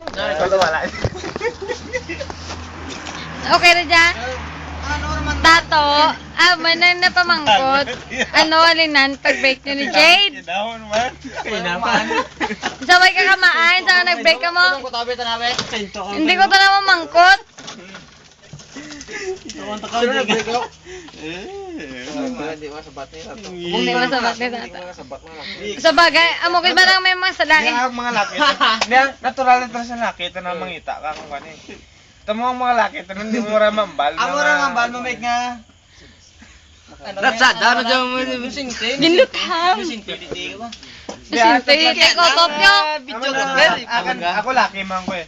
Wala. Okay na dyan? Tato, manang na pamangkot. Alinan, pag-break nyo ni Jade. Sabay ka kamaan, saan nag-break ka mo? Hindi ko to na mamangkot. Hindi masabat ni Tato. Hindi masabat ni Tato. Sa bagay, amukit ba lang may mga salay? Mga laki. Natural na sa laki. Ito na mangita ka kung ano eh. Ito mo ang mga laki. Ito na hindi mo ramambal. Amo ra mambal mo make nga. Natsada na dyan mo Ginutham. Siyempre, kay kotop nyo. Ako laki man ko eh.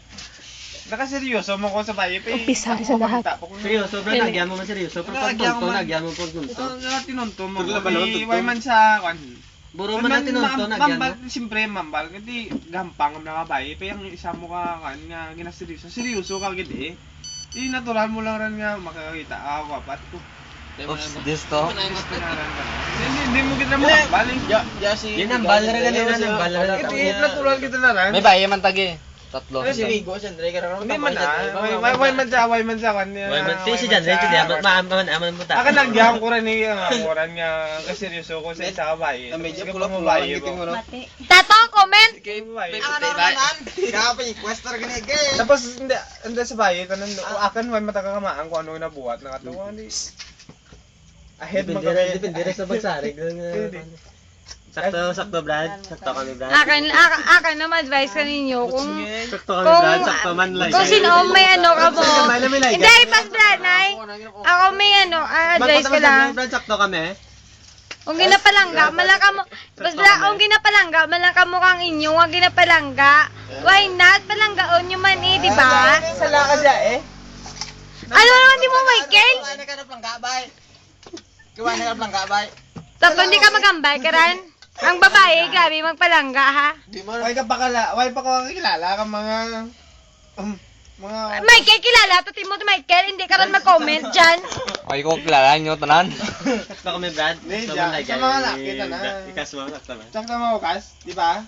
Nakaseryoso mo ko sa bayo pa eh. Umpisa sa lahat. Seryoso, bro, nagyan mo man seryoso. Pero pag tunto, nagyan mo pag tunto. Ito tinunto mo. Way man sa kwan. Buro man na tinunto, nagyan mo. Siyempre mambal. Hindi gampang ang mga bayo. Pa yung isa mo ka kan nga ginaseryoso. Seryoso ka gid eh. Natural mo lang rin nga makakita. Ako kapat ko. This to? Hindi mo kita mo balik. Yun ang balara ganun. Natural kita na rin. May baye man tagi. Tatlo. Si Rigo siya, Andre ka ron. Hindi man way man sa kan. Si Jan, maaman mo ta. Akan nagyam ko rin ni oran nga kaseryoso ko sa isa ka baye. Medyo pula-pula ang giting mo no. Tato, comment. Kapay question gani gay. Tapos hindi sa baye tanan akan way matakamaan ko ano nabuhat na katuwa ni. Ahead Depende rin sa bagsarig. Sakto Brad. Sakto kami Brad. Akan na ma-advise ka ninyo kung Sakto kami Brad. Sakto man like. kung sino may ano ka mo. Hindi, pas Brad, nay. Ako may advice ko lang. Brad, sakto kami. Kung ginapalangga, malaka mo. Bas Brad, kung ginapalangga, malaka mo kang inyo, kung ginapalangga. Why not? Palanggaon nyo man eh, di ba? Sala ka siya eh. Ano naman di mo, Michael? Kuwain ka na planggabay. Kuwain ka na planggabay. Tato, hindi ka magambay, Karan. Ang babae, grabe, magpalangga, ha? Way pa kakilala ka mga Michael, kilala to Timothy Michael, hindi ka rin mag-comment dyan. Ay ko kilala nyo tanan. Sakto kami Brad. sa mga laki na. Ikas mo, sakto man. Sakto mo ukas, di ba?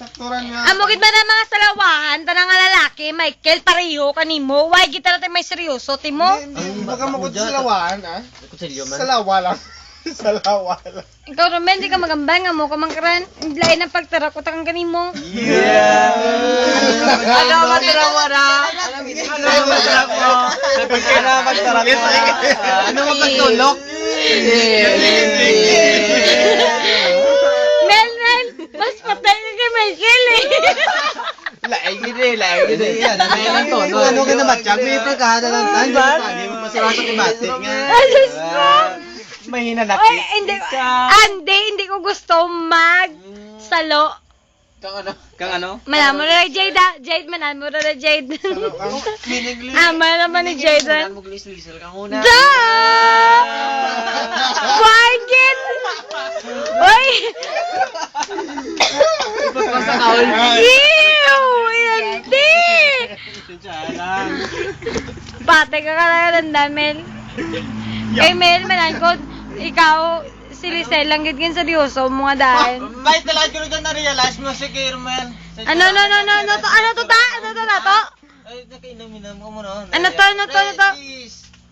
Sakturan nga. Amukit ba na mga salawahan, tanang nga lalaki, Michael, pareho kanimo. Why kita natin may seryoso, Timo? Hindi, baka makot sa lawan, ah. Kutsilyo man. Sa lawa lang. Sa lawa lang. Ikaw, Romel, hindi ka magambay nga mo, kamangkaran. Hindi lain ang pagtarakot ang kanimo. Ano magtarawa na? Ano magtarawa? Pagkana magtarawa. Ano magtulok? Mel, mas patay ka kay Michael eh. Laing gini. Ano ka na matchag? May pagkahada ng tan. Pagi mo masarap sa kibati nga. Alas ko. Mahina na Oy, hindi ko gusto salo. Kang ano? Manamo na Jade, Jade, manamo na Jade. Ama naman ni Jade. Maglis-lisal ka muna. Da! Why get? Oy! Ew! Hindi! Pate ka lang Mel. Kay Mel, manangkot, ikaw, si Lisel, langgit kin seryoso mo nga dahil. May talaga ko rin na-realize mo si Kirmel. Ano to ta? Ano to na to? Ay, nakainom ko mo no. Ano to?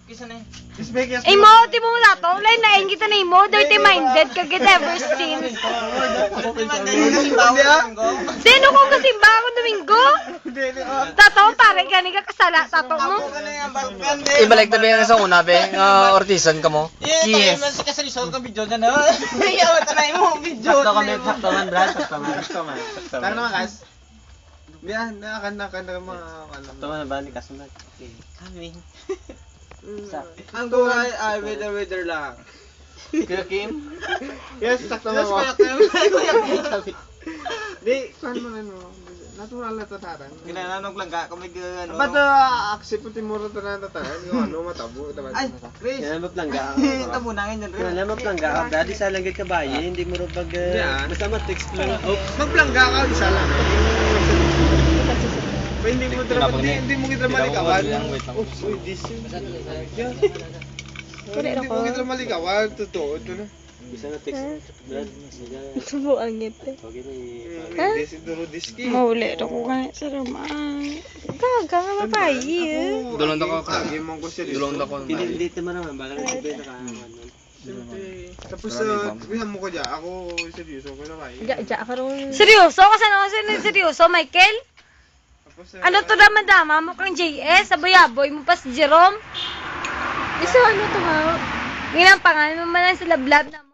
Kisa na. Imo, di mo na to. Lain na kita na imo, dirty-minded ka get ever since. Sino kong kasimba ako Domingo? Tato, pare, gani ka kasala, tato mo. Ibalik tabi yung isang una, be. Ortisan ka mo. Yes. Kasi result ka video dyan na. Iyawa tanay mo video. Sakto man, Brad. Sakto man. Saan naman, Kas? Yan, nakakan mga Sakto man, ba? Ni Kasunan. Okay. Kami. Ang buhay ay weather lang. Kuya Kim? Yes, sakto Yes, mo. Kuya Kim. Di, saan mo na no? Natural na tataran. Ginananong lang ka, kami gano. Ba't accept mo timuro na tataran? Yung ano, matabo. Ay, Chris. Yan, maplangga. Tabo na ngayon Yan, rin. maplangga ka, Brad. Isa lang ka baye. Hindi mo rin pag... Basta ma-text lang. Magplangga ka, isa lang. Pero hindi mo kita malikawan. Hindi mo kita malikawan. Totoo, ito na. Bisa na text. Brad, Subuan ngiti. okay na Hindi si Duro Diski. Mauli ko ganit sa rumah. Gaga nga mapayi eh. Dulong ako. Lagi mong ko seryoso. Dulong ako. Pinindate naman naman, balang ito yung nakahaman. Siyempre. Tapos bihan mo ko dyan. Ako seryoso ko na ba? Seryoso? Kasi naman seryoso, Michael? Tapos Ano to dama-dama mo kang JS? Saboy-aboy mo pa si Jerome? Isa ano to ha? Ginang pangalan mo man lang sa lablab na